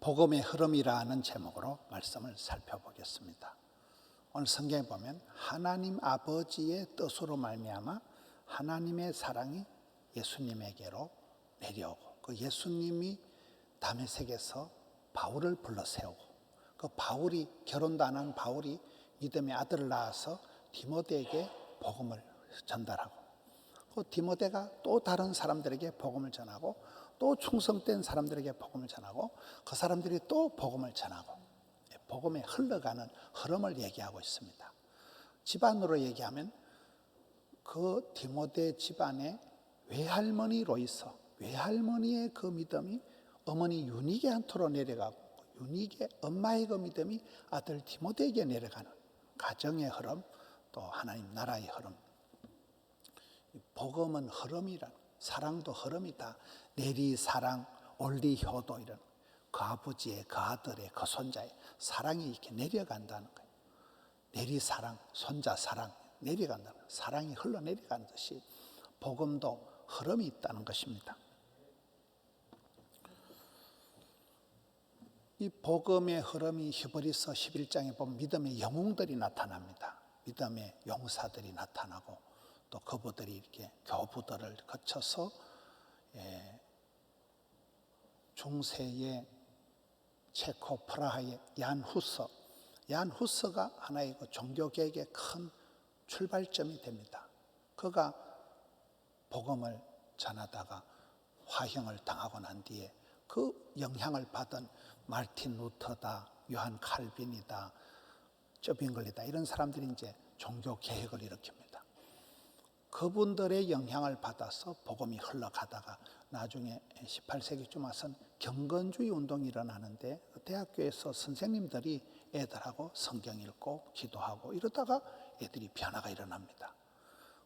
복음의 흐름이라는 제목으로 말씀을 살펴보겠습니다. 오늘 성경에 보면 하나님 아버지의 뜻으로 말미암아 하나님의 사랑이 예수님에게로 내려오고, 그 예수님이 다메섹에서 바울을 불러 세우고, 그 바울이 결혼도 안 한 바울이 믿음의 아들을 낳아서 디모데에게 복음을 전달하고, 그 디모데가 또 다른 사람들에게 복음을 전하고, 또 충성된 사람들에게 복음을 전하고, 그 사람들이 또 복음을 전하고, 복음에 흘러가는 흐름을 얘기하고 있습니다. 집안으로 얘기하면 그 디모데 집안의 외할머니 로이서, 외할머니의 그 믿음이 어머니 유니게한테로 내려가고, 유니게 엄마의 그 믿음이 아들 디모데에게 내려가는 가정의 흐름, 또 하나님 나라의 흐름. 복음은 흐름이란, 사랑도 흐름이다. 내리 사랑, 올리 효도, 이런 그 아버지의, 그 아들의, 그 손자의 사랑이 이렇게 내려간다는 거예요. 내리 사랑, 손자 사랑, 내려간다는 거예요. 사랑이 흘러내려가는 듯이 복음도 흐름이 있다는 것입니다. 이 복음의 흐름이 히브리서 11장에 보면 믿음의 영웅들이 나타납니다. 믿음의 용사들이 나타나고, 또 그분들이 이렇게 교부들을 거쳐서 중세의 체코 프라하의 얀 후서가 하나의 그 종교개혁의 큰 출발점이 됩니다. 그가 복음을 전하다가 화형을 당하고 난 뒤에 그 영향을 받은 마르틴 루터다, 요한 칼빈이다, 쩌빙글리다, 이런 사람들이 이제 종교개혁을 일으킵니다. 그분들의 영향을 받아서 복음이 흘러가다가 나중에 18세기쯤 와서는 경건주의 운동이 일어나는데, 대학교에서 선생님들이 애들하고 성경 읽고 기도하고 이러다가 애들이 변화가 일어납니다.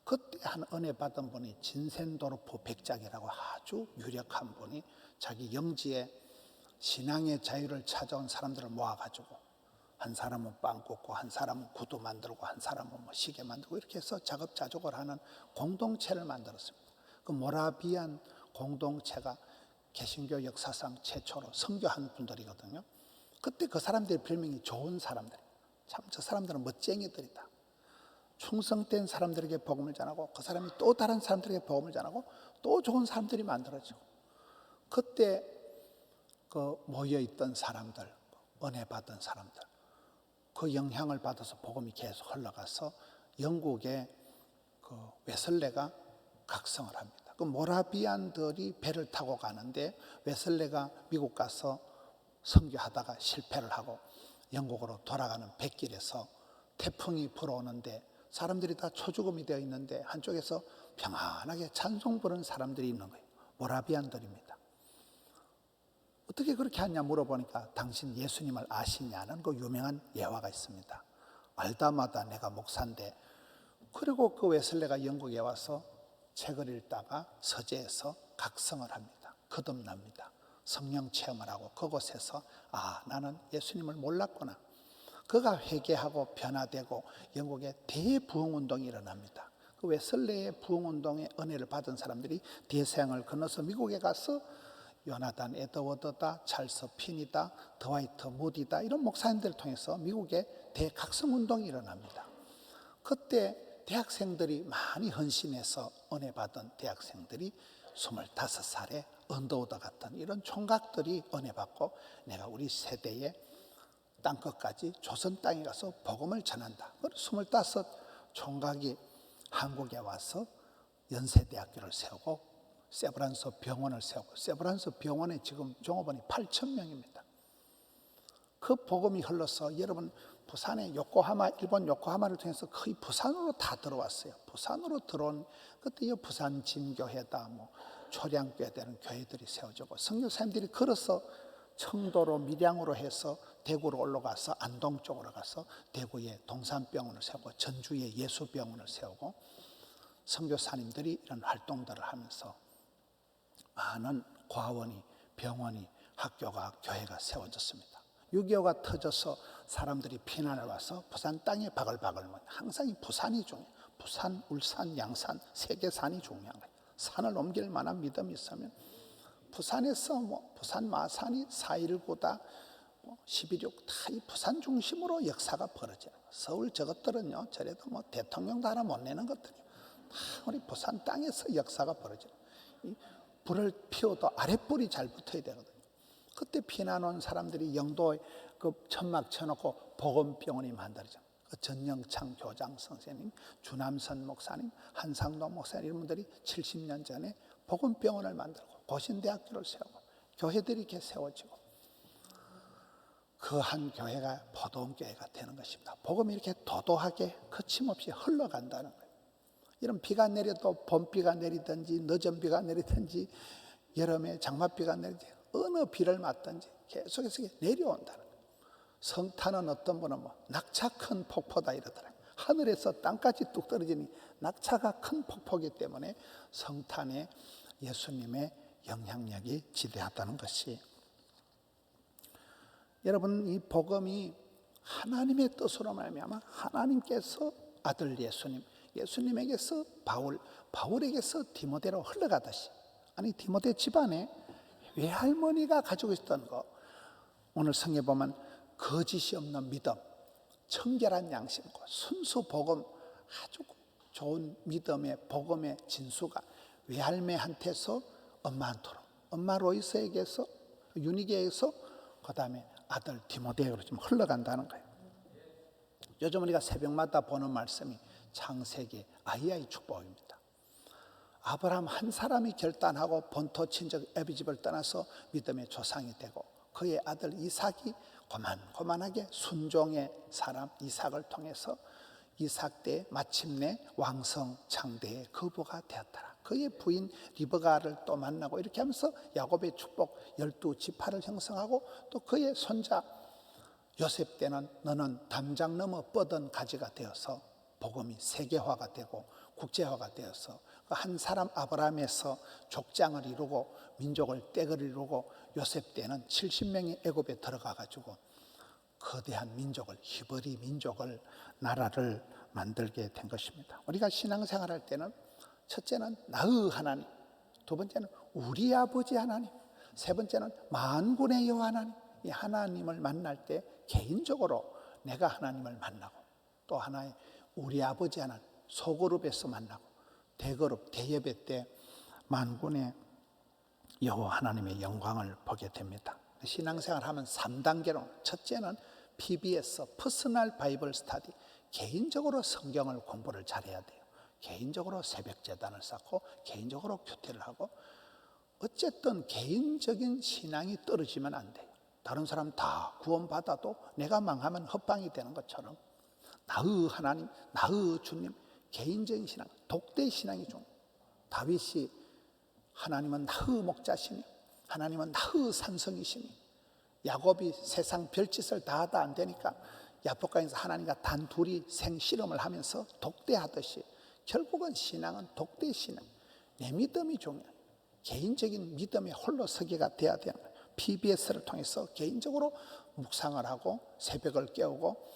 그때 한 은혜 받은 분이 진센도르프 백작이라고 아주 유력한 분이 자기 영지에 신앙의 자유를 찾아온 사람들을 모아가지고, 한 사람은 빵 굽고, 한 사람은 구두 만들고, 한 사람은 뭐 시계 만들고, 이렇게 해서 작업자족을 하는 공동체를 만들었습니다. 그 모라비안 공동체가 개신교 역사상 최초로 선교한 분들이거든요. 그때 그 사람들의 별명이 좋은 사람들, 참 저 사람들은 멋쟁이들이다. 충성된 사람들에게 복음을 전하고, 그 사람이 또 다른 사람들에게 복음을 전하고, 또 좋은 사람들이 만들어지고, 그때 그 모여있던 사람들, 은혜 받은 사람들, 그 영향을 받아서 복음이 계속 흘러가서 영국의 그 웨슬레가 각성을 합니다. 그 모라비안들이 배를 타고 가는데, 웨슬레가 미국 가서 선교하다가 실패를 하고 영국으로 돌아가는 백길에서 태풍이 불어오는데, 사람들이 다 초죽음이 되어 있는데 한쪽에서 평안하게 찬송 부르는 사람들이 있는 거예요. 모라비안들입니다. 어떻게 그렇게 하냐 물어보니까, 당신 예수님을 아시냐는 그 유명한 예화가 있습니다. 알다마다 내가 목사인데. 그리고 그 웨슬레가 영국에 와서 책을 읽다가 서재에서 각성을 합니다. 거듭납니다. 성령 체험을 하고, 그곳에서 나는 예수님을 몰랐구나. 그가 회개하고 변화되고 영국의 대부흥운동이 일어납니다. 그 웨슬레의 부흥운동의 은혜를 받은 사람들이 대서양을 건너서 미국에 가서 요나단 에드워드다, 찰스 핀이다, 드와이트 무디다, 이런 목사님들을 통해서 미국의 대각성운동이 일어납니다. 그때 대학생들이 많이 헌신해서 은혜 받은 대학생들이 25살에 언더우드 같은 이런 총각들이 은혜 받고, 내가 우리 세대의 땅끝까지 조선 땅에 가서 복음을 전한다. 25 총각이 한국에 와서 연세대학교를 세우고, 세브란스 병원을 세우고, 세브란스 병원에 지금 종업원이 8,000명입니다. 그 복음이 흘러서, 여러분 부산의 요코하마, 일본 요코하마를 통해서 거의 부산으로 다 들어왔어요. 부산으로 들어온, 그때 부산 진교회다, 뭐 초량교회 되는 교회들이 세워지고, 선교사님들이 걸어서 청도로 밀양으로 해서 대구로 올라가서 안동 쪽으로 가서 대구에 동산병원을 세우고, 전주에 예수병원을 세우고, 선교사님들이 이런 활동들을 하면서 많은 과원이, 병원이, 학교가, 교회가 세워졌습니다. 6.25가 터져서 사람들이 피난을 와서 부산 땅에 바글바글, 항상 이 부산이 중요해요. 부산, 울산, 양산, 세 개 산이 중요한 거예요. 산을 옮길 만한 믿음이 있으면 부산에서 부산 마산이 4.19다 11.6 다 이 부산 중심으로 역사가 벌어져요. 서울 저것들은요, 저래도 대통령도 하나 못 내는 것들이 다 우리 부산 땅에서 역사가 벌어져요. 이 불을 피워도 아랫불이 잘 붙어야 되거든요. 그때 피난 온 사람들이 영도에 그 천막 쳐놓고 복음병원이 만들어져. 전영창 교장 선생님, 주남선 목사님, 한상도 목사님 이런 분들이 70년 전에 복음병원을 만들고 고신대학교를 세우고 교회들이 이렇게 세워지고 그 한 교회가 포도원교회가 되는 것입니다. 복음이 이렇게 도도하게 거침없이 흘러간다는 거예요. 이런 비가 내려도 봄비가 내리든지 늦은 비가 내리든지 여름에 장맛비가 내리든지 어느 비를 맞든지 계속해서 내려온다는 거예요. 성탄은 어떤 분은 낙차 큰 폭포다 이러더라고요. 하늘에서 땅까지 뚝 떨어지니 낙차가 큰 폭포이기 때문에 성탄에 예수님의 영향력이 지대하다는 것이, 여러분 이 복음이 하나님의 뜻으로 말미암아 하나님께서 아들 예수님에게서 바울에게서 디모데로 흘러가듯이, 아니 디모데 집안에 외할머니가 가지고 있었던 거, 오늘 성경에 보면 거짓이 없는 믿음, 청결한 양심과 순수 복음, 아주 좋은 믿음의 복음의 진수가 외할매한테서 엄마한테로, 엄마 로이스에게서 유니게에서 그 다음에 아들 디모데로 좀 흘러간다는 거예요. 요즘 우리가 새벽마다 보는 말씀이 창세기 아이의 축복입니다. 아브라함 한 사람이 결단하고 본토 친척 애비집을 떠나서 믿음의 조상이 되고 그의 아들 이삭이 고만고만하게 순종의 사람 이삭을 통해서 이삭 때 마침내 왕성 창대의 거부가 되었더라. 그의 부인 리브가를 또 만나고 이렇게 하면서 야곱의 축복 12지파를 형성하고 또 그의 손자 요셉 때는 너는 담장 넘어 뻗은 가지가 되어서 복음이 세계화가 되고 국제화가 되어서 한 사람 아브라함에서 족장을 이루고 민족을 떼를 이루고 요셉 때는 70명이 애굽에 들어가 가지고 거대한 민족을, 히브리 민족을, 나라를 만들게 된 것입니다. 우리가 신앙생활할 때는 첫째는 나의 하나님, 두 번째는 우리 아버지 하나님, 세 번째는 만군의 여호와 하나님. 이 하나님을 만날 때 개인적으로 내가 하나님을 만나고 또 하나의 우리 아버지 하나님 소그룹에서 만나고 대그룹 대예배 때 만군의 여호와 하나님의 영광을 보게 됩니다. 신앙생활 하면 3단계로, 첫째는 PBS 퍼스널 바이블 스터디, 개인적으로 성경을 공부를 잘해야 돼요. 개인적으로 새벽 제단을 쌓고 개인적으로 교태를 하고, 어쨌든 개인적인 신앙이 떨어지면 안 돼요. 다른 사람 다 구원받아도 내가 망하면 헛방이 되는 것처럼 나의 하나님, 나의 주님, 개인적인 신앙, 독대 신앙이 좀, 다윗이 하나님은 나의 목자시니 하나님은 나의 산성이시니, 야곱이 세상 별짓을 다 하다 안 되니까 야복강에서 하나님과 단둘이 생실험을 하면서 독대하듯이 결국은 신앙은 독대 신앙, 내 믿음이 중요해요. 개인적인 믿음의 홀로 서기가 돼야 되는 거예요. PBS를 통해서 개인적으로 묵상을 하고 새벽을 깨우고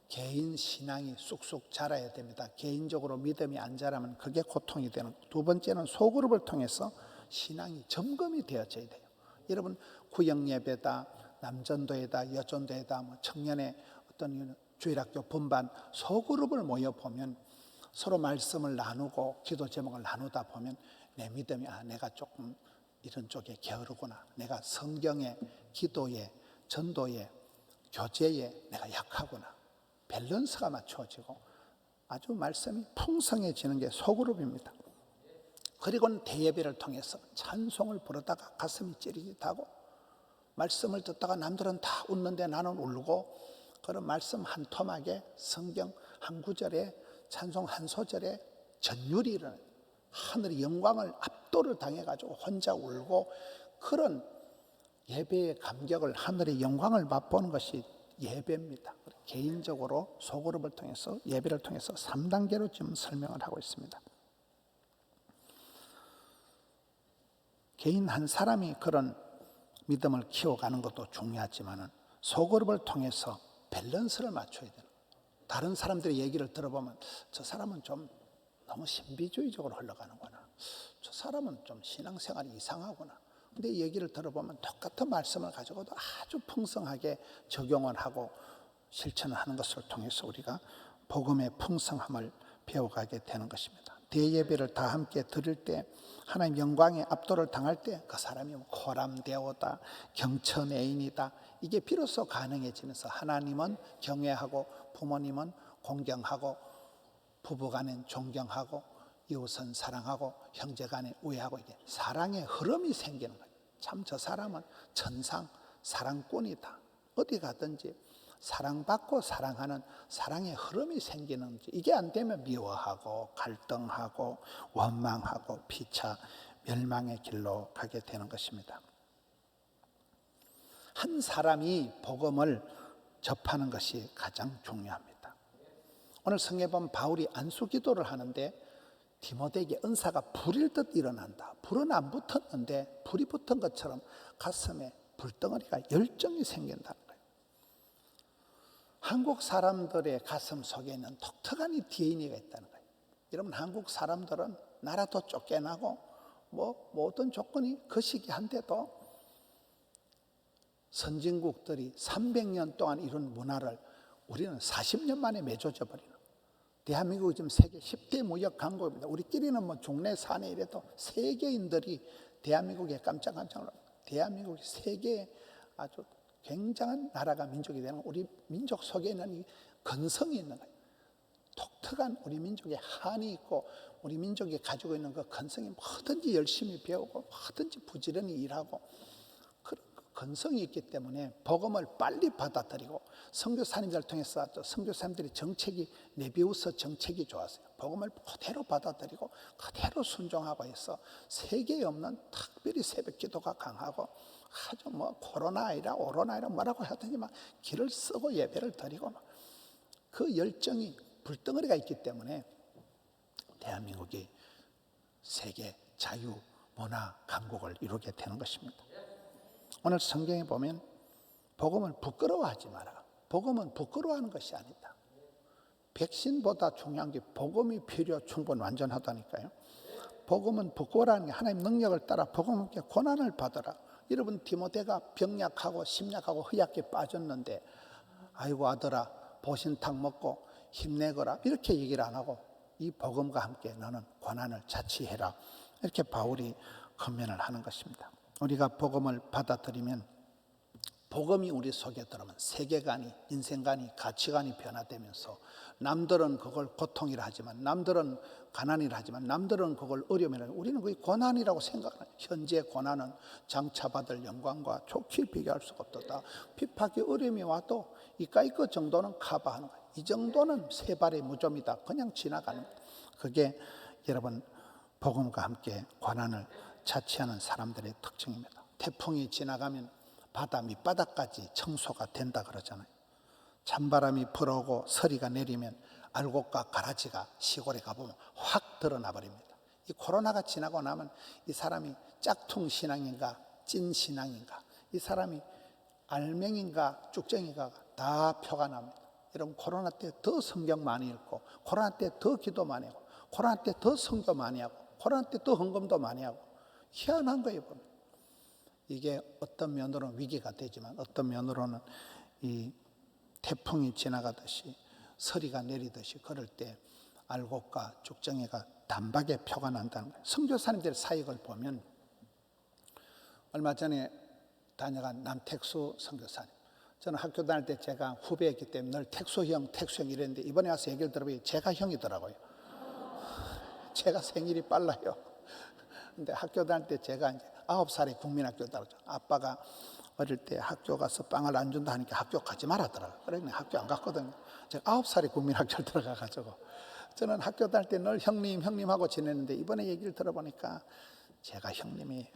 개인 신앙이 쑥쑥 자라야 됩니다. 개인적으로 믿음이 안 자라면 그게 고통이 되는 거예요. 두 번째는 소그룹을 통해서 신앙이 점검이 되어져야 돼요. 여러분 구역 예배다, 남전도회다, 여전도회다, 청년의 어떤 주일학교 분반 소그룹을 모여 보면 서로 말씀을 나누고 기도 제목을 나누다 보면 내 믿음이 내가 조금 이런 쪽에 게으르구나, 내가 성경에, 기도에, 전도에, 교제에 내가 약하구나, 밸런스가 맞춰지고 아주 말씀이 풍성해지는 게 소그룹입니다. 그리고는 대예배를 통해서 찬송을 부르다가 가슴이 찌릿하고 말씀을 듣다가 남들은 다 웃는데 나는 울고, 그런 말씀 한 토막에 성경 한 구절에 찬송 한 소절에 전율이 일어나요. 하늘의 영광을 압도를 당해가지고 혼자 울고, 그런 예배의 감격을, 하늘의 영광을 맛보는 것이 예배입니다. 개인적으로 소그룹을 통해서 예배를 통해서 3단계로 지금 설명을 하고 있습니다. 개인 한 사람이 그런 믿음을 키워가는 것도 중요하지만 소그룹을 통해서 밸런스를 맞춰야 돼요. 다른 사람들의 얘기를 들어보면 저 사람은 좀 너무 신비주의적으로 흘러가는구나, 저 사람은 좀 신앙생활이 이상하구나, 근데 이 얘기를 들어보면 똑같은 말씀을 가지고도 아주 풍성하게 적용을 하고 실천을 하는 것을 통해서 우리가 복음의 풍성함을 배워가게 되는 것입니다. 대예배를 다 함께 드릴 때 하나님 영광의 압도를 당할 때 그 사람이 호람되오다, 경천애인이다, 이게 비로소 가능해지면서 하나님은 경외하고 부모님은 공경하고 부부간엔 존경하고 이웃은 사랑하고 형제간에 우애하고, 이게 사랑의 흐름이 생기는 거예요. 참 저 사람은 천상 사랑꾼이다. 어디 가든지 사랑받고 사랑하는 사랑의 흐름이 생기는지, 이게 안 되면 미워하고 갈등하고 원망하고 피차 멸망의 길로 가게 되는 것입니다. 한 사람이 복음을 접하는 것이 가장 중요합니다. 오늘 성경에 보면 바울이 안수기도를 하는데 디모데에게 은사가 불일 듯 일어난다. 불은 안 붙었는데 불이 붙은 것처럼 가슴에 불덩어리가 열정이 생긴다는 거예요. 한국 사람들의 가슴 속에 있는 독특한 이 DNA가 있다는 거예요. 여러분, 한국 사람들은 나라도 쫓겨나고 모든 조건이 거시기 한데도 선진국들이 300년 동안 이룬 문화를 우리는 40년 만에 맺어져 버리는. 대한민국이 지금 세계 10대 무역 강국입니다. 우리끼리는 중내 사내 이래도 세계인들이 대한민국에 깜짝깜짝 놀랍니다. 대한민국이 세계에 아주 굉장한 나라가 민족이 되는, 우리 민족 속에 있는 이 근성이 있는 거예요. 독특한 우리 민족의 한이 있고 우리 민족이 가지고 있는 그 근성이 뭐든지 열심히 배우고 뭐든지 부지런히 일하고 그런 근성이 있기 때문에 복음을 빨리 받아들이고, 선교사님들을 통해서 선교사님들이 정책이 네비우스 정책이 좋았어요. 복음을 그대로 받아들이고 그대로 순종하고 해서 세계에 없는 특별히 새벽 기도가 강하고, 아주 코로나 아니라 오로나 아니라 뭐라고 하든지 막 길을 쓰고 예배를 드리고, 그 열정이 불덩어리가 있기 때문에 대한민국이 세계 자유 문화 강국을 이루게 되는 것입니다. 오늘 성경에 보면 복음을 부끄러워하지 마라. 복음은 부끄러워하는 것이 아니다. 백신보다 중요한 게 복음이 필요 충분 완전하다니까요. 복음은 부끄러워하는 게 하나님 능력을 따라 복음께 고난을 받아라. 여러분, 디모데가 병약하고 심약하고 허약에 빠졌는데 아이고 아들아 보신탕 먹고 힘내거라 이렇게 얘기를 안 하고 이 복음과 함께 너는 고난을 자취해라, 이렇게 바울이 권면을 하는 것입니다. 우리가 복음을 받아들이면, 복음이 우리 속에 들어오면 세계관이, 인생관이, 가치관이 변화되면서 남들은 그걸 고통이라 하지만, 남들은 가난이라 하지만, 남들은 그걸 어려움이라 하지만 우리는 그게 고난이라고 생각하는, 현재 고난은 장차받을 영광과 좋게 비교할 수가 없다. 핍박이 어려움이 와도 이까이 그 정도는 커버하는 거예요. 이 정도는 세 발의 무좀이다. 그냥 지나가는 거예요. 그게 여러분 복음과 함께 고난을 자취하는 사람들의 특징입니다. 태풍이 지나가면 바다 밑바닥까지 청소가 된다 그러잖아요. 찬바람이 불어오고 서리가 내리면 알곡과 가라지가 시골에 가보면 확 드러나 버립니다. 이 코로나가 지나고 나면 이 사람이 짝퉁 신앙인가 찐 신앙인가, 이 사람이 알맹인가 쭉정인가 다 표가 납니다. 여러분, 코로나 때 더 성경 많이 읽고, 코로나 때 더 기도 많이 하고, 코로나 때 더 선교 많이 하고, 코로나 때 더 헌금도 많이 하고, 희한한 거예요 보면. 이게 어떤 면으로는 위기가 되지만 어떤 면으로는 이 태풍이 지나가듯이 서리가 내리듯이 그럴 때 알곡과 죽정이가 단박에 표가 난다는 거예요. 선교사님들의 사역을 보면, 얼마 전에 다녀간 남택수 선교사님, 저는 학교 다닐 때 제가 후배였기 때문에 늘 택수형 이랬는데 이번에 와서 얘기를 들어보니 제가 형이더라고요. 제가 생일이 빨라요. 근데 학교 다닐 때 제가 이제 9살에 국민학교 다녔죠. 아빠가 어릴 때 학교 가서 빵을 안 준다 하니까 학교 가지 말았더라고요. 그래서 학교 안 갔거든요. 제가 9살에 국민학교를 들어가가지고 저는 학교 다닐 때 늘 형님하고 지냈는데 이번에 얘기를 들어보니까 제가 형님이에요.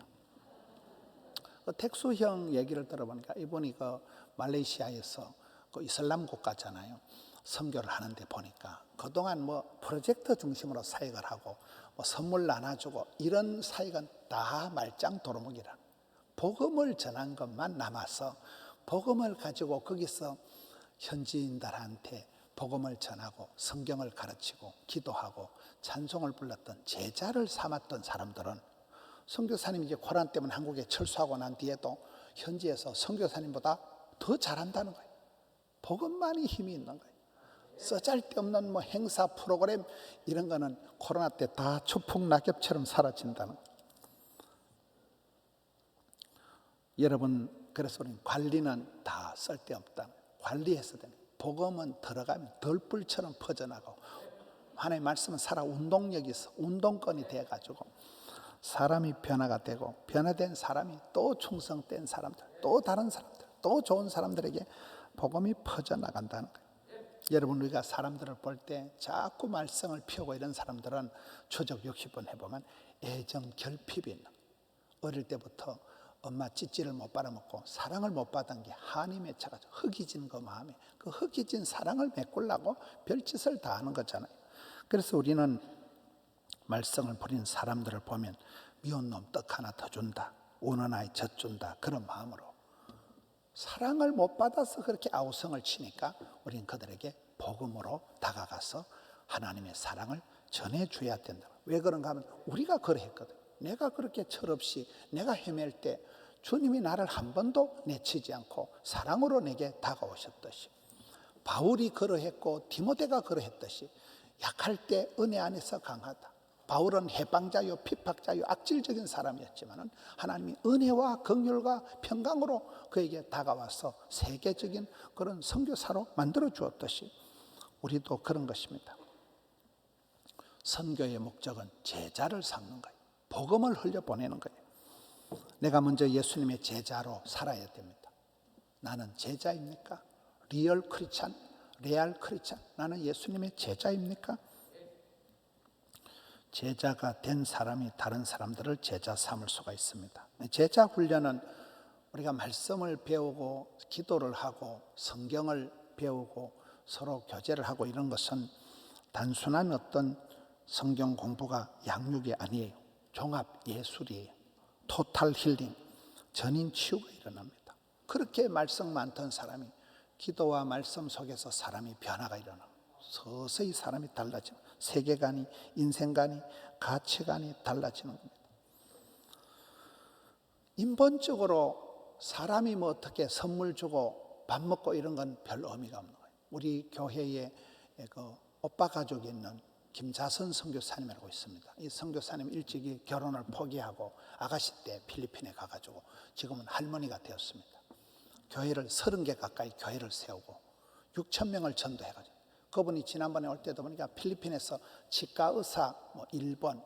그 택수형 얘기를 들어보니까 이분이 그 말레이시아에서 그 이슬람 국가잖아요. 선교를 하는데 보니까 그동안 프로젝트 중심으로 사역을 하고 선물 나눠주고 이런 사역은 다 말짱 도루묵이라. 복음을 전한 것만 남아서 복음을 가지고 거기서 현지인들한테 복음을 전하고 성경을 가르치고 기도하고 찬송을 불렀던 제자를 삼았던 사람들은 선교사님이 이제 고난 때문에 한국에 철수하고 난 뒤에도 현지에서 선교사님보다 더 잘한다는 거예요. 복음만이 힘이 있는 거예요. 쓰잘데없는 뭐 행사 프로그램 이런 거는 코로나 때 다 추풍낙엽처럼 사라진다는 거예요. 여러분, 그래서 우리는 관리는 다 쓸데없다. 관리해서 되는 거예요. 복음은 들어가면 덜불처럼 퍼져나가고, 하나님의 말씀은 살아 운동력이 있어 운동권이 돼가지고 사람이 변화가 되고, 변화된 사람이 또 충성된 사람들, 또 다른 사람들, 또 좋은 사람들에게 복음이 퍼져나간다는 거예요. 여러분, 우리가 사람들을 볼 때 자꾸 말썽을 피우고 이런 사람들은 추적 60번 해보면 애정 결핍이 있는 거예요. 어릴 때부터 엄마 찌찌를 못 빨아먹고 사랑을 못 받은 게 한이 맺혀가지고 흙이진 그 마음에 그 흙이진 사랑을 메꾸려고 별짓을 다 하는 거잖아요. 그래서 우리는 말썽을 부리는 사람들을 보면 미운 놈 떡 하나 더 준다, 우는 아이 젖 준다, 그런 마음으로 사랑을 못 받아서 그렇게 아우성을 치니까 우리는 그들에게 복음으로 다가가서 하나님의 사랑을 전해줘야 된다. 왜 그런가 하면 우리가 그러했거든. 내가 그렇게 철없이 내가 헤맬 때 주님이 나를 한 번도 내치지 않고 사랑으로 내게 다가오셨듯이, 바울이 그러했고 디모데가 그러했듯이 약할 때 은혜 안에서 강하다. 바울은 해방자요 핍박자요 악질적인 사람이었지만 하나님이 은혜와 긍휼과 평강으로 그에게 다가와서 세계적인 그런 선교사로 만들어 주었듯이 우리도 그런 것입니다. 선교의 목적은 제자를 삼는 거예요. 복음을 흘려보내는 거예요. 내가 먼저 예수님의 제자로 살아야 됩니다. 나는 제자입니까? 리얼 크리스찬, 레알 크리스찬, 나는 예수님의 제자입니까? 제자가 된 사람이 다른 사람들을 제자 삼을 수가 있습니다. 제자 훈련은 우리가 말씀을 배우고 기도를 하고 성경을 배우고 서로 교제를 하고 이런 것은 단순한 어떤 성경 공부가 양육이 아니에요. 종합 예술이에요. 토탈 힐링, 전인 치유가 일어납니다. 그렇게 말씀 많던 사람이 기도와 말씀 속에서 사람이 변화가 일어나고 서서히 사람이 달라지고 세계관이, 인생관이, 가치관이 달라지는 겁니다. 인본적으로 사람이 뭐 어떻게 선물 주고 밥 먹고 이런 건 별 의미가 없는 거예요. 우리 교회에 그 오빠 가족이 있는 김자선 선교사님이라고 있습니다. 이 선교사님 일찍이 결혼을 포기하고 아가씨 때 필리핀에 가가지고 지금은 할머니가 되었습니다. 교회를 30개 가까이 교회를 세우고 6천 명을 전도해가지고, 그분이 지난번에 올 때도 보니까 필리핀에서 치과 의사 뭐 1번,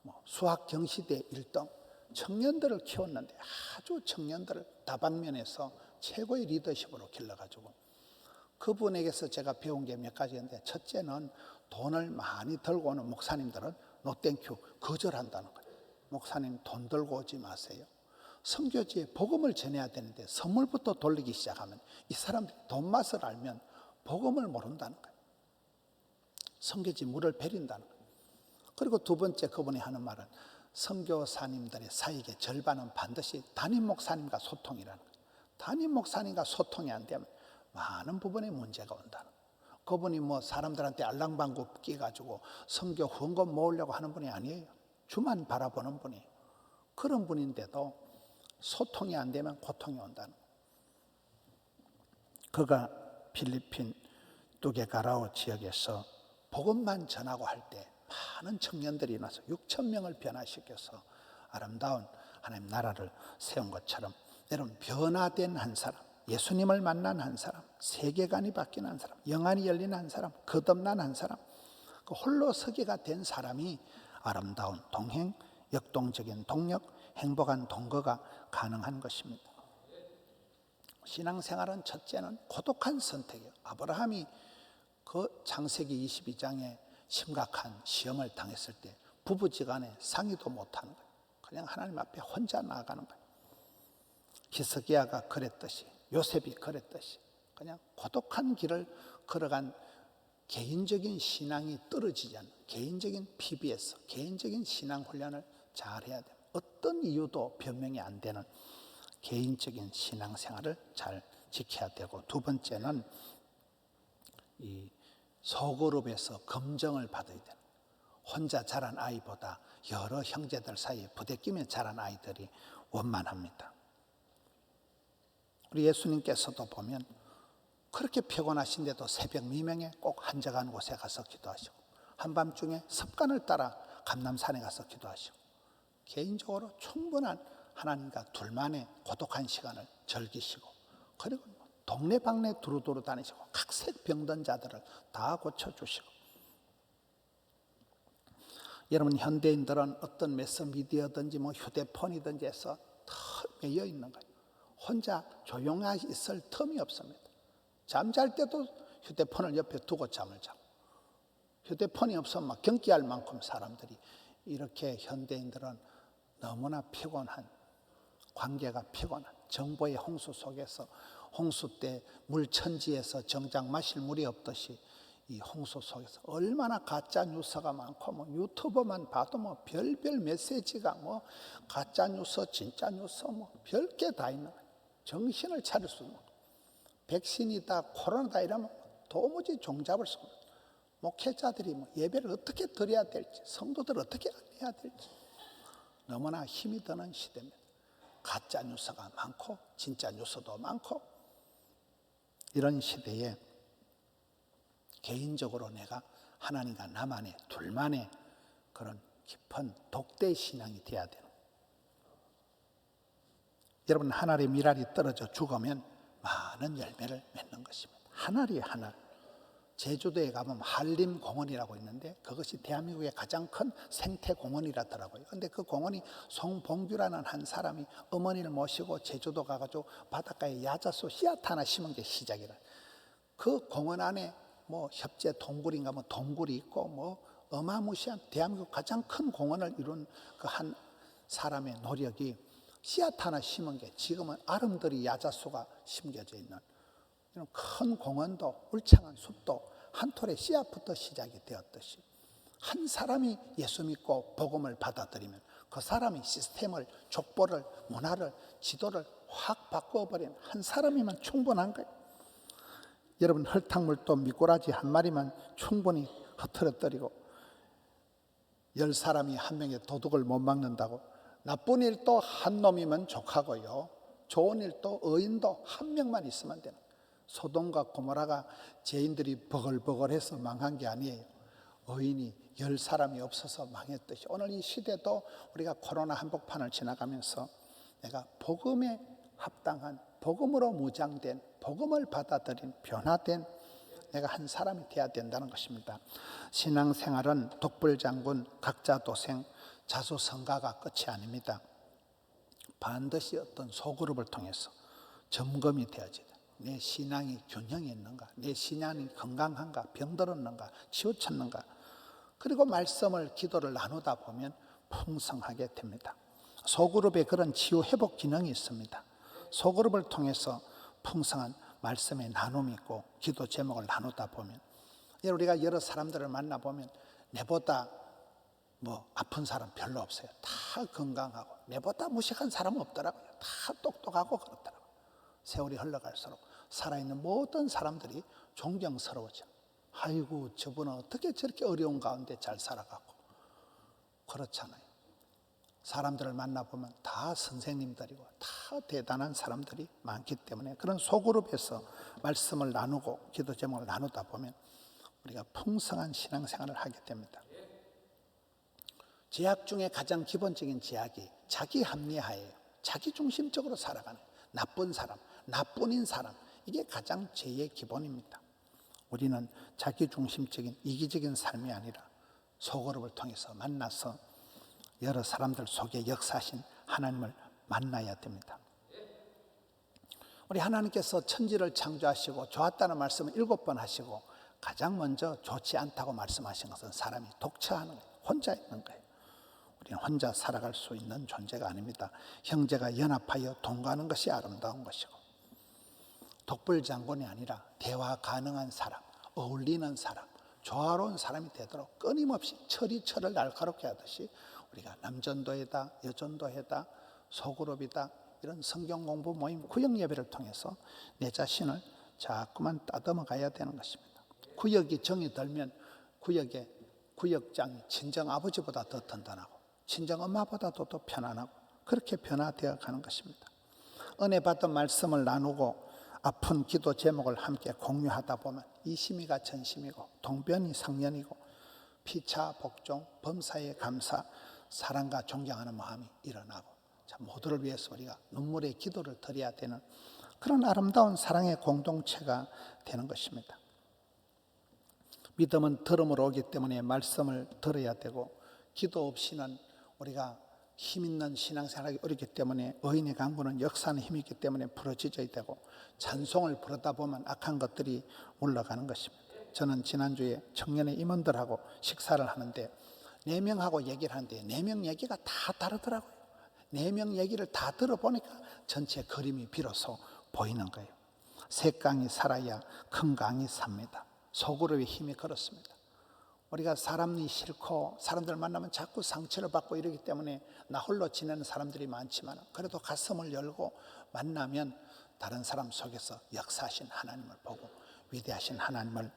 뭐 수학 경시대 1등 청년들을 키웠는데 아주 청년들을 다방면에서 최고의 리더십으로 길러가지고, 그분에게서 제가 배운 게 몇 가지인데, 첫째는 돈을 많이 들고 오는 목사님들은 노땡큐 거절한다는 거예요. 목사님 돈 들고 오지 마세요. 선교지에 복음을 전해야 되는데 선물부터 돌리기 시작하면 이 사람들이 돈 맛을 알면 복음을 모른다는 거예요. 선교지 물을 베린다는 거예요. 그리고 두 번째 그분이 하는 말은 선교사님들의 사역의 절반은 반드시 담임 목사님과 소통이라는 거예요. 담임 목사님과 소통이 안 되면 많은 부분에 문제가 온다는 거예요. 그분이 뭐 사람들한테 알랑방구 끼가지고 선교 후원금 모으려고 하는 분이 아니에요. 주만 바라보는 분이에요. 그런 분인데도 소통이 안 되면 고통이 온다는 거예요. 그가 필리핀 뚜게가라오 지역에서 복음만 전하고 할 때 많은 청년들이 나서 6천 명을 변화시켜서 아름다운 하나님 나라를 세운 것처럼, 여러분, 변화된 한 사람, 예수님을 만난 한 사람, 세계관이 바뀐 한 사람, 영안이 열린 한 사람, 거듭난 한 사람, 그 홀로 서기가 된 사람이 아름다운 동행, 역동적인 동력, 행복한 동거가 가능한 것입니다. 신앙생활은 첫째는 고독한 선택이에요. 아브라함이 그 창세기 22장에 심각한 시험을 당했을 때 부부지간에 상의도 못하는 거예요. 그냥 하나님 앞에 혼자 나아가는 거예요. 히스기야가 그랬듯이, 요셉이 그랬듯이 그냥 고독한 길을 걸어간 개인적인 신앙이 떨어지지 않는 개인적인 PBS, 개인적인 신앙 훈련을 잘 해야 돼요. 어떤 이유도 변명이 안 되는 개인적인 신앙생활을 잘 지켜야 되고, 두 번째는 이 소그룹에서 검정을 받아야 돼요. 혼자 자란 아이보다 여러 형제들 사이에 부대끼며 자란 아이들이 원만합니다. 우리 예수님께서도 보면 그렇게 피곤하신데도 새벽 미명에 꼭 한적한 곳에 가서 기도하시고, 한밤중에 습관을 따라 감람산에 가서 기도하시고, 개인적으로 충분한 하나님과 둘만의 고독한 시간을 즐기시고, 그리고 동네방네 두루두루 다니시고 각색 병든 자들을 다 고쳐주시고. 여러분, 현대인들은 어떤 매스미디어든지 휴대폰이든지 해서 턱 매여 있는 거예요. 혼자 조용히 있을 틈이 없습니다. 잠잘 때도 휴대폰을 옆에 두고 잠을 자고, 휴대폰이 없으면 막 경기할 만큼 사람들이, 이렇게 현대인들은 너무나 피곤한, 관계가 피곤한 정보의 홍수 속에서, 홍수 때 물천지에서 정작 마실 물이 없듯이 이 홍수 속에서 얼마나 가짜 뉴스가 많고, 유튜브만 봐도 별별 메시지가 가짜 뉴스, 진짜 뉴스 별게 다 있는 거예요. 정신을 차릴 수 없는, 백신이다 코로나다 이러면 도무지 종잡을 수 없는, 목회자들이 예배를 어떻게 드려야 될지, 성도들을 어떻게 해야 될지 너무나 힘이 드는 시대입니다. 가짜 뉴스가 많고 진짜 뉴스도 많고, 이런 시대에 개인적으로 내가 하나님과 나만의 둘만의 그런 깊은 독대 신앙이 되어야 되는, 여러분, 하늘에 미랄이 떨어져 죽으면 많은 열매를 맺는 것입니다. 하늘이 하늘. 제주도에 가면 한림공원이라고 있는데 그것이 대한민국의 가장 큰 생태공원이라더라고요. 그런데 그 공원이 송봉규라는 한 사람이 어머니를 모시고 제주도 가가지고 바닷가에 야자수 씨앗 하나 심은 게 시작이라. 그 공원 안에 협재 동굴인가 동굴이 있고 어마무시한 대한민국 가장 큰 공원을 이룬 그 한 사람의 노력이 씨앗 하나 심은 게 지금은 아름드리 야자수가 심겨져 있는 이런 큰 공원도, 울창한 숲도 한 톨의 씨앗부터 시작이 되었듯이, 한 사람이 예수 믿고 복음을 받아들이면 그 사람이 시스템을, 족보를, 문화를, 지도를 확 바꿔버리는 한 사람이면 충분한 거예요. 여러분, 흙탕물도 미꾸라지 한 마리만 충분히 흐트러뜨리고, 10사람이 한 명의 도둑을 못 막는다고 나쁜 일도 한 놈이면 족하고요, 좋은 일도 의인도 한 명만 있으면 되는 거예요. 소돔과 고모라가 죄인들이 버글버글해서 망한 게 아니에요. 의인이 10사람이 없어서 망했듯이 오늘 이 시대도 우리가 코로나 한복판을 지나가면서 내가 복음에 합당한, 복음으로 무장된, 복음을 받아들인 변화된 내가 한 사람이 되어야 된다는 것입니다. 신앙생활은 독불장군, 각자도생, 자수성가가 끝이 아닙니다. 반드시 어떤 소그룹을 통해서 점검이 되어지다. 내 신앙이 균형이 있는가, 내 신앙이 건강한가, 병들었는가, 치우쳤는가. 그리고 말씀을, 기도를 나누다 보면 풍성하게 됩니다. 소그룹에 그런 치유 회복 기능이 있습니다. 소그룹을 통해서 풍성한 말씀의 나눔이 있고 기도 제목을 나누다 보면, 우리가 여러 사람들을 만나보면 내보다 아픈 사람 별로 없어요. 다 건강하고, 내보다 무식한 사람은 없더라고요. 다 똑똑하고 그렇더라고요. 세월이 흘러갈수록 살아있는 모든 사람들이 존경스러워져. 아이고, 저분은 어떻게 저렇게 어려운 가운데 잘 살아가고. 그렇잖아요. 사람들을 만나보면 다 선생님들이고 다 대단한 사람들이 많기 때문에 그런 소그룹에서 말씀을 나누고 기도 제목을 나누다 보면 우리가 풍성한 신앙생활을 하게 됩니다. 죄악 중에 가장 기본적인 죄악이 자기 합리화예요. 자기 중심적으로 살아가는 나쁜 사람, 나뿐인 사람, 이게 가장 죄의 기본입니다. 우리는 자기 중심적인 이기적인 삶이 아니라 소그룹을 통해서 만나서 여러 사람들 속에 역사하신 하나님을 만나야 됩니다. 우리 하나님께서 천지를 창조하시고 좋았다는 말씀을 7번 하시고 가장 먼저 좋지 않다고 말씀하신 것은 사람이 독처하는 거예요. 혼자 있는 거예요. 우리는 혼자 살아갈 수 있는 존재가 아닙니다. 형제가 연합하여 동거하는 것이 아름다운 것이고, 독불장군이 아니라 대화 가능한 사람, 어울리는 사람, 조화로운 사람이 되도록 끊임없이 철을 날카롭게 하듯이 우리가 남전도회다, 여전도회다, 소그룹이다, 이런 성경 공부 모임, 구역 예배를 통해서 내 자신을 자꾸만 따듬어 가야 되는 것입니다. 구역이 정이 들면 구역장이 친정 아버지보다 더 든든하고, 친정 엄마보다도 더 편안하고 그렇게 변화되어 가는 것입니다. 은혜 받은 말씀을 나누고 아픈 기도 제목을 함께 공유하다 보면 이심이가 전심이고 동변이 상련이고 피차 복종 범사에 감사 사랑과 존경하는 마음이 일어나고 모두를 위해서 우리가 눈물의 기도를 드려야 되는 그런 아름다운 사랑의 공동체가 되는 것입니다. 믿음은 들음으로 오기 때문에 말씀을 들어야 되고 기도 없이는 우리가 힘있는 신앙생활하기 어렵기 때문에 의인의 강구는 역사하는 힘이 있기 때문에 부러지져야 되고 찬송을 부르다 보면 악한 것들이 물러가는 것입니다. 저는 지난주에 청년의 임원들하고 식사를 하는데 4명하고 얘기를 하는데 4명 얘기가 다 다르더라고요. 4명 얘기를 다 들어보니까 전체 그림이 비로소 보이는 거예요. 새 강이 살아야 큰 강이 삽니다. 소그룹의 힘이 그렇습니다. 우리가 사람이 싫고 사람들 만나면 자꾸 상처를 받고 이러기 때문에 나 홀로 지내는 사람들이 많지만 그래도 가슴을 열고 만나면 다른 사람 속에서 역사하신 하나님을 보고 위대하신 하나님을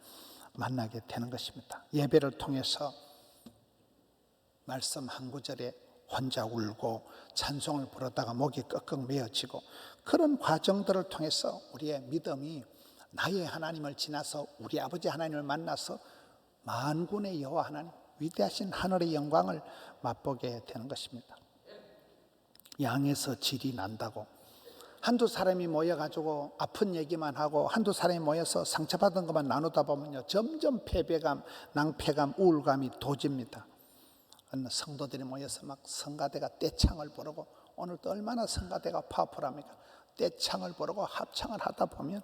만나게 되는 것입니다. 예배를 통해서 말씀 한 구절에 혼자 울고 찬송을 부르다가 목이 끄끄 메어지고 그런 과정들을 통해서 우리의 믿음이 나의 하나님을 지나서 우리 아버지 하나님을 만나서 만군의 여호와 하나님 위대하신 하늘의 영광을 맛보게 되는 것입니다. 양에서 질이 난다고 한두 사람이 모여가지고 아픈 얘기만 하고 한두 사람이 모여서 상처받은 것만 나누다 보면요 점점 패배감, 낭패감, 우울감이 도집니다. 어느 성도들이 모여서 막 성가대가 떼창을 부르고 오늘도 얼마나 성가대가 파워풀합니까? 떼창을 부르고 합창을 하다 보면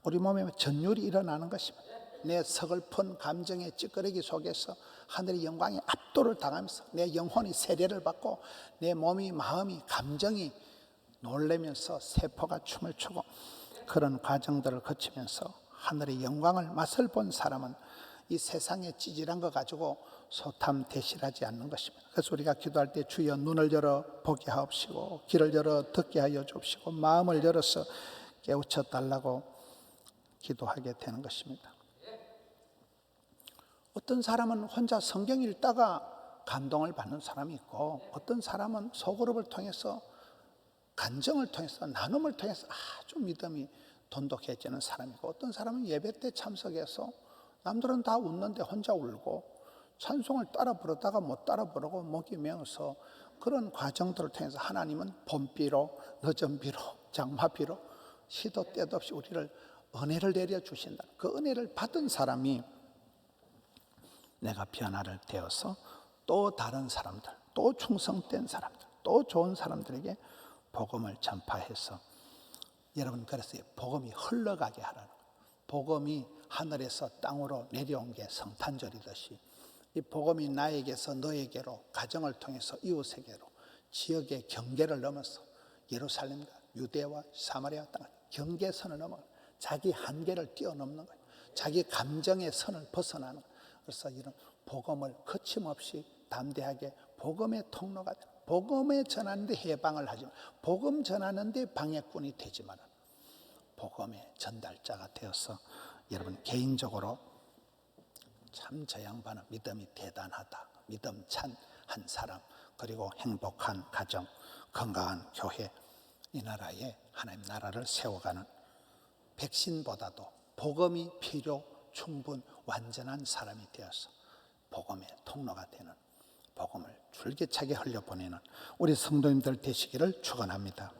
우리 몸에 전율이 일어나는 것입니다. 내 서글픈 감정의 찌끄러기 속에서 하늘의 영광의 압도를 당하면서 내 영혼이 세례를 받고 내 몸이 마음이 감정이 놀라면서 세포가 춤을 추고 그런 과정들을 거치면서 하늘의 영광을 맛을 본 사람은 이 세상의 찌질한 거 가지고 소탐 대실하지 않는 것입니다. 그래서 우리가 기도할 때 주여 눈을 열어 보게 하옵시고 귀를 열어 듣게 하여 주옵시고 마음을 열어서 깨우쳐 달라고 기도하게 되는 것입니다. 어떤 사람은 혼자 성경 읽다가 감동을 받는 사람이 있고 어떤 사람은 소그룹을 통해서 간정을 통해서 나눔을 통해서 아주 믿음이 돈독해지는 사람이고 어떤 사람은 예배 때 참석해서 남들은 다 웃는데 혼자 울고 찬송을 따라 부르다가 못 따라 부르고 목이 메어서 그런 과정들을 통해서 하나님은 봄비로 늦은 비로 장마비로 시도 때도 없이 우리를 은혜를 내려주신다. 그 은혜를 받은 사람이 내가 변화를 되어서 또 다른 사람들, 또 충성된 사람들, 또 좋은 사람들에게 복음을 전파해서 여러분 그래서 복음이 흘러가게 하라는 복음이 하늘에서 땅으로 내려온 게 성탄절이듯이 이 복음이 나에게서 너에게로 가정을 통해서 이웃에게로 지역의 경계를 넘어서 예루살렘과 유대와 사마리아 땅 경계선을 넘어 자기 한계를 뛰어넘는 거예요. 자기 감정의 선을 벗어나는 거예요. 그래서 이런 복음을 거침없이 담대하게 복음의 통로가 되는 복음에 전하는데 해방을 하지 마. 복음 전하는데 방해꾼이 되지 마라. 복음의 전달자가 되어서 여러분 개인적으로 참 저 양반은 믿음이 대단하다. 믿음 찬 한 사람 그리고 행복한 가정 건강한 교회 이 나라에 하나님 나라를 세워가는 백신보다도 복음이 필요 충분 완전한 사람이 되어서 복음의 통로가 되는 복음을 줄기차게 흘려보내는 우리 성도님들 되시기를 축원합니다.